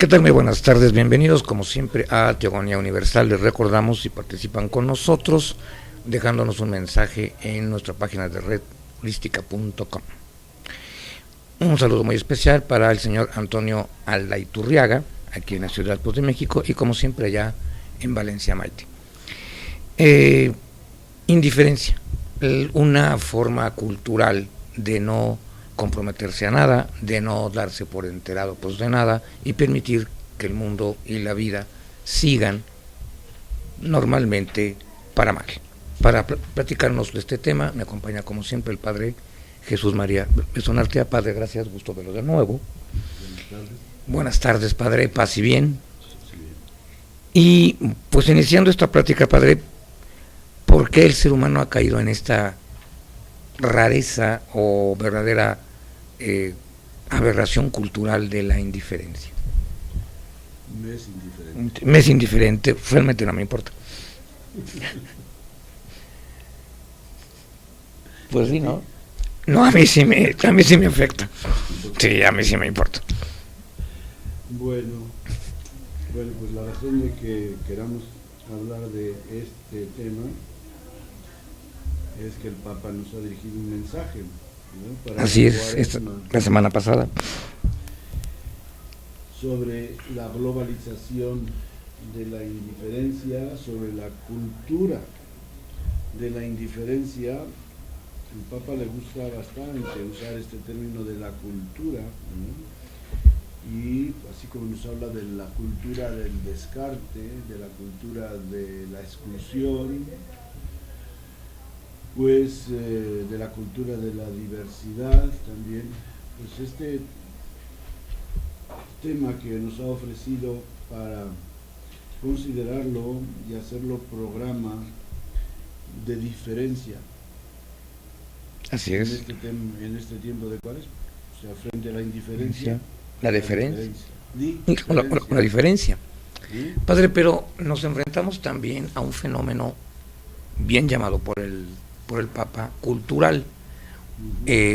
¿Qué tal? Muy buenas tardes, bienvenidos como siempre a Teogonía Universal. Les recordamos si participan con nosotros dejándonos un mensaje en nuestra página de red holística.com. Un saludo muy especial para el señor Antonio Aldaiturriaga, aquí en la Ciudad de México, y como siempre allá en Valencia, Maite. Indiferencia, una forma cultural de no comprometerse a nada, de no darse por enterado pues de nada y permitir que el mundo y la vida sigan normalmente para mal. Para platicarnos de este tema me acompaña como siempre el padre Jesús María Besonartea. Padre, gracias, gusto verlo de nuevo. Buenas tardes, padre, paz y bien. Y pues iniciando esta plática, padre, ¿por qué el ser humano ha caído en esta rareza o verdadera aberración cultural de la indiferencia? Me es indiferente, realmente no me importa. Pues sí, ¿no? No, a mí sí me afecta. Sí, a mí sí me importa. Bueno, pues la razón de que queramos hablar de este tema es que el Papa nos ha dirigido un mensaje, ¿no? Para así es, la semana pasada, sobre la globalización de la indiferencia, sobre la cultura de la indiferencia. Al Papa le gusta bastante usar este término de la cultura, ¿no? Y así como nos habla de la cultura del descarte, de la cultura de la exclusión, pues de la cultura de la diversidad también, pues este tema que nos ha ofrecido para considerarlo y hacerlo programa de diferencia. Así es. En este tiempo de cuáles, o sea, frente a la indiferencia, la diferencia. La diferencia. ¿Sí? Padre, pero nos enfrentamos también a un fenómeno bien llamado por el Papa, cultural,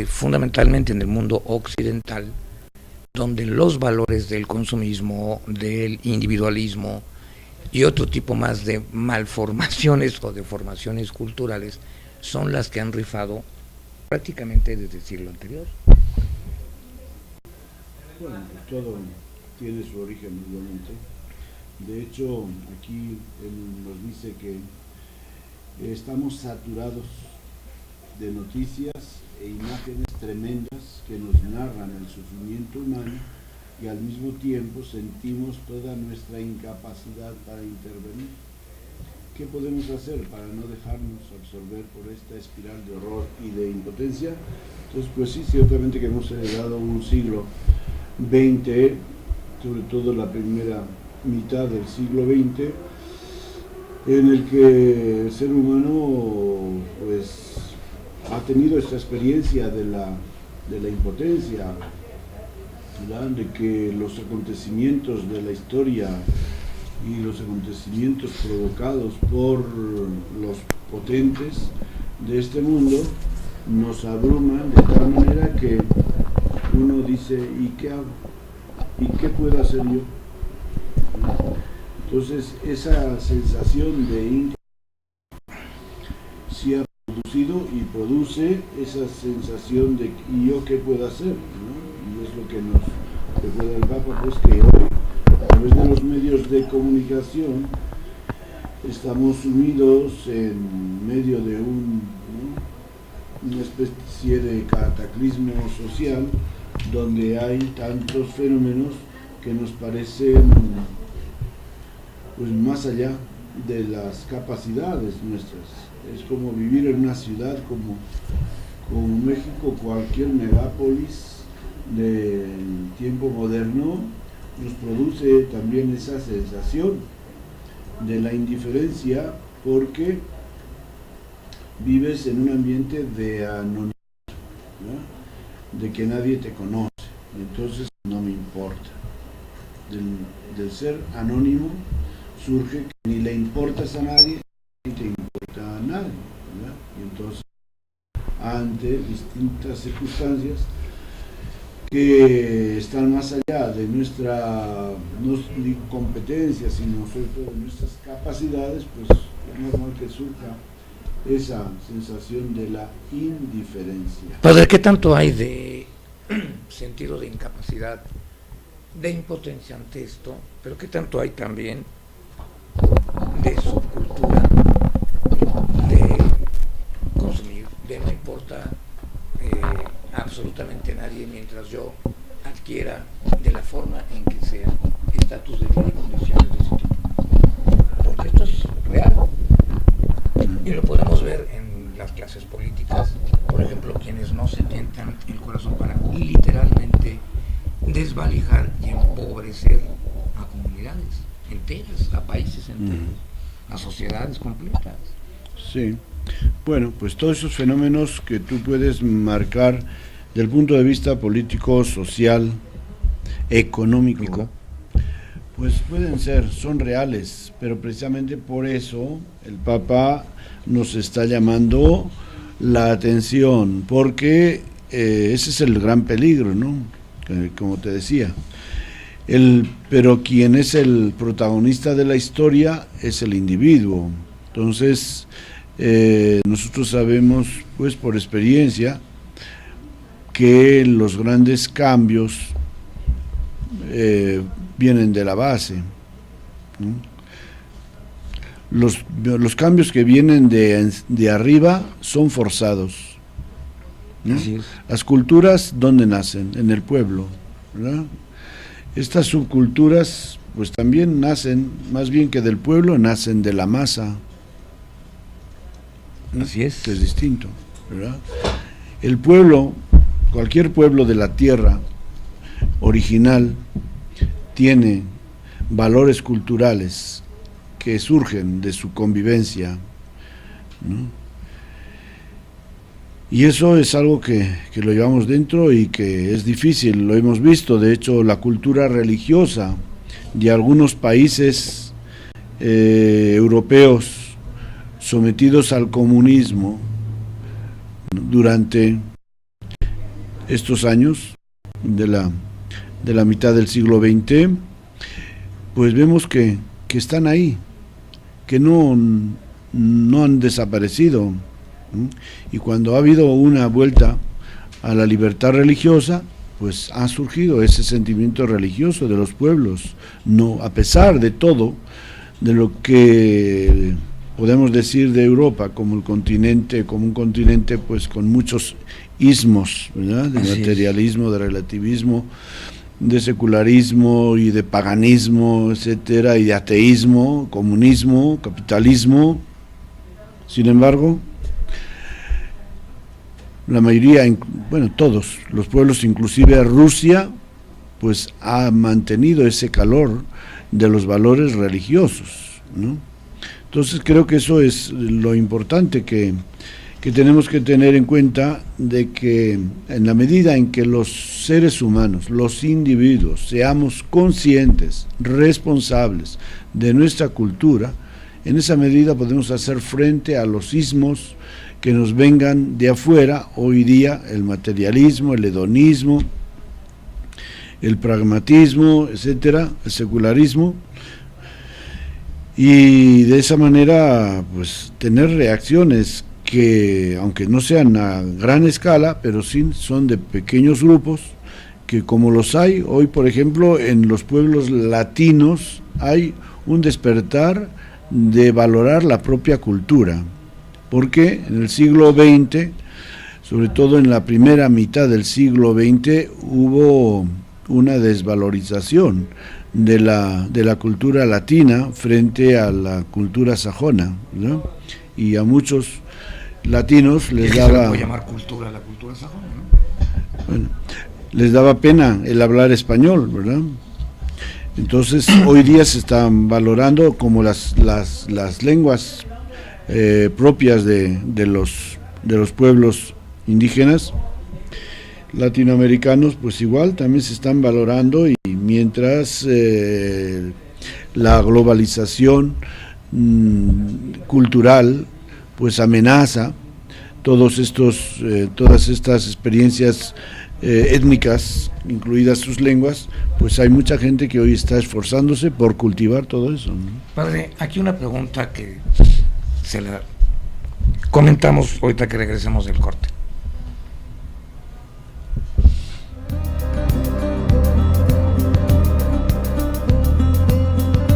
fundamentalmente en el mundo occidental, donde los valores del consumismo, del individualismo y otro tipo más de malformaciones o deformaciones culturales son las que han rifado prácticamente desde el siglo anterior. Bueno, pues todo tiene su origen, obviamente. De hecho, aquí él nos dice que estamos saturados de noticias e imágenes tremendas que nos narran el sufrimiento humano y al mismo tiempo sentimos toda nuestra incapacidad para intervenir. ¿Qué podemos hacer para no dejarnos absorber por esta espiral de horror y de impotencia? Entonces, pues sí, ciertamente que hemos heredado un siglo XX, sobre todo la primera mitad del siglo XX, en el que el ser humano pues ha tenido esta experiencia de la impotencia, ¿verdad? De que los acontecimientos de la historia y los acontecimientos provocados por los potentes de este mundo nos abruman de tal manera que uno dice, ¿y qué hago? ¿Y qué puedo hacer yo? Entonces esa sensación de inquietud sí ha producido y produce esa sensación de ¿y yo qué puedo hacer? ¿No? Y es lo que nos recuerda el Papa, pues que hoy a través de los medios de comunicación estamos sumidos en medio de una especie de cataclismo social donde hay tantos fenómenos que nos parecen pues más allá de las capacidades nuestras. Es como vivir en una ciudad como México, cualquier megápolis del tiempo moderno nos produce también esa sensación de la indiferencia porque vives en un ambiente de anonimato, ¿no? De que nadie te conoce, entonces no me importa. Del ser anónimo surge que ni le importas a nadie ni te importa a nadie, ¿verdad? Y entonces ante distintas circunstancias que están más allá de nuestra, no digo competencia, sino sobre todo de nuestras capacidades, pues es normal que surja esa sensación de la indiferencia. Padre, ¿qué tanto hay de sentido de incapacidad, de impotencia ante esto, pero qué tanto hay también de subcultura, de consumir, de no importa absolutamente nadie mientras yo adquiera de la forma en que sea estatus de vida y condiciones de ese tipo? Porque esto es real y lo podemos ver en las clases políticas, por ejemplo, quienes no se tientan el corazón para literalmente desvalijar y empobrecer a comunidades enteras, a países enteros, a sociedades completas. Sí, bueno, pues todos esos fenómenos que tú puedes marcar del punto de vista político, social, económico, pues pueden ser, son reales, pero precisamente por eso el Papa nos está llamando la atención, porque ese es el gran peligro, ¿no? Como te decía, pero quien es el protagonista de la historia es el individuo. Entonces, nosotros sabemos, pues por experiencia, que los grandes cambios vienen de la base, ¿no? Los cambios que vienen de arriba son forzados, ¿no? Así es. Las culturas, ¿dónde nacen? En el pueblo, ¿verdad? Estas subculturas, pues también nacen, más bien que del pueblo, nacen de la masa, ¿no? Así es. Que es distinto, ¿verdad? El pueblo, cualquier pueblo de la tierra original, tiene valores culturales que surgen de su convivencia, ¿no? Y eso es algo que lo llevamos dentro y que es difícil, lo hemos visto. De hecho, la cultura religiosa de algunos países europeos sometidos al comunismo durante estos años de la mitad del siglo XX, pues vemos que están ahí, que no han desaparecido. Y cuando ha habido una vuelta a la libertad religiosa, pues ha surgido ese sentimiento religioso de los pueblos, no, a pesar de todo, de lo que podemos decir de Europa como un continente pues con muchos ismos, ¿verdad? De materialismo, de relativismo, de secularismo y de paganismo, etcétera, y de ateísmo, comunismo, capitalismo. Sin embargo, la mayoría, bueno, todos los pueblos, inclusive Rusia, pues ha mantenido ese calor de los valores religiosos, ¿no? Entonces creo que eso es lo importante que tenemos que tener en cuenta, de que en la medida en que los seres humanos, los individuos, seamos conscientes, responsables de nuestra cultura, en esa medida podemos hacer frente a los ismos que nos vengan de afuera. Hoy día el materialismo, el hedonismo, el pragmatismo, etcétera, el secularismo, y de esa manera pues tener reacciones que, aunque no sean a gran escala, pero sí son de pequeños grupos, que como los hay hoy, por ejemplo, en los pueblos latinos hay un despertar de valorar la propia cultura, porque en el siglo XX, sobre todo en la primera mitad del siglo XX, hubo una desvalorización de la cultura latina frente a la cultura sajona, ¿no? Y a muchos latinos les daba... Se puede llamar cultura la cultura sajona, ¿no? Bueno, les daba pena el hablar español, ¿verdad? Entonces, hoy día se están valorando como las lenguas propias de los pueblos indígenas latinoamericanos, pues igual también se están valorando, y mientras la globalización cultural pues amenaza todas estas experiencias étnicas, incluidas sus lenguas, pues hay mucha gente que hoy está esforzándose por cultivar todo eso, ¿no? Padre, aquí una pregunta que se la comentamos ahorita que regresemos del corte.